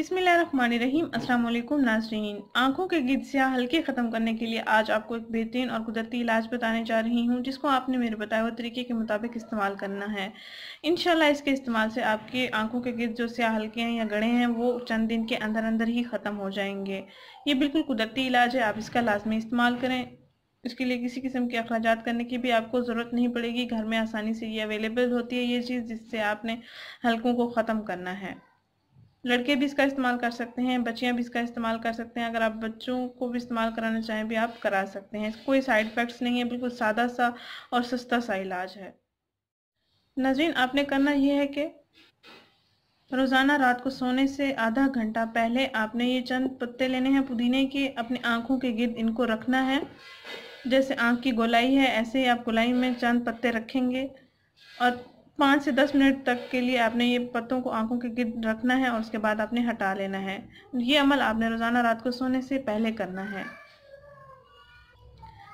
बिस्मिल्लाहिर्रहमानिर्रहीम। अस्सलाम वालेकुम नाज़रीन। आंखों के गिद्द स्याह हल्के ख़त्म करने के लिए आज आपको एक बेहतरीन और कुदरती इलाज बताने जा रही हूं, जिसको आपने मेरे बताए हुए तरीके के मुताबिक इस्तेमाल करना है। इंशाल्लाह इसके इस्तेमाल से आपकी आंखों के गिद्द जो स्याह हल्के हैं या गड़े हैं वो चंद दिन के अंदर अंदर ही ख़त्म हो जाएंगे। ये बिल्कुल कुदरती इलाज है, आप इसका लाजमी इस्तेमाल करें। इसके लिए किसी किस्म के अखराजात करने की भी आपको ज़रूरत नहीं पड़ेगी। घर में आसानी से ये अवेलेबल होती है ये चीज़, जिससे आपने हल्कों को ख़त्म करना है। लड़के भी इसका इस्तेमाल कर सकते हैं, बच्चियां भी इसका इस्तेमाल कर सकते हैं। अगर आप बच्चों को भी इस्तेमाल कराना चाहें भी आप करा सकते हैं। कोई साइड इफ़ेक्ट्स नहीं है, बिल्कुल सादा सा और सस्ता सा इलाज है। नाज़रीन, आपने करना यह है कि रोज़ाना रात को सोने से आधा घंटा पहले आपने ये चंद पत्ते लेने हैं पुदीने के, अपनी आँखों के गिर्द इनको रखना है। जैसे आँख की गोलाई है ऐसे ही आप गोलाई में चंद पत्ते रखेंगे और 5 से 10 मिनट तक के लिए आपने ये पत्तों को आंखों के गिर्द रखना है और उसके बाद आपने हटा लेना है। ये अमल आपने रोज़ाना रात को सोने से पहले करना है।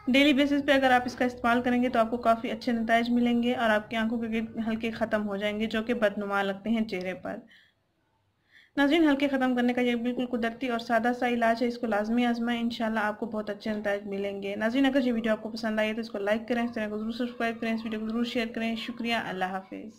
डेली बेसिस पे अगर आप इसका इस्तेमाल करेंगे तो आपको काफ़ी अच्छे नताइज मिलेंगे और आपकी आंखों के गिर्द हल्के ख़त्म हो जाएंगे जो कि बदनुमा लगते हैं चेहरे पर। नाज़रीन, हल्के ख़त्म करने का ये बिल्कुल कुदरती और सादा सा इलाज है, इसको लाजमी आजमाएं, इंशाल्लाह आपको बहुत अच्छे नताइज मिलेंगे। नाज़रीन, अगर ये वीडियो आपको पसंद आई है तो इसको लाइक करें, इस चैनल को जरूर सब्सक्राइब करें, इस वीडियो को जरूर शेयर करें। शुक्रिया, अल्लाह हाफिज़।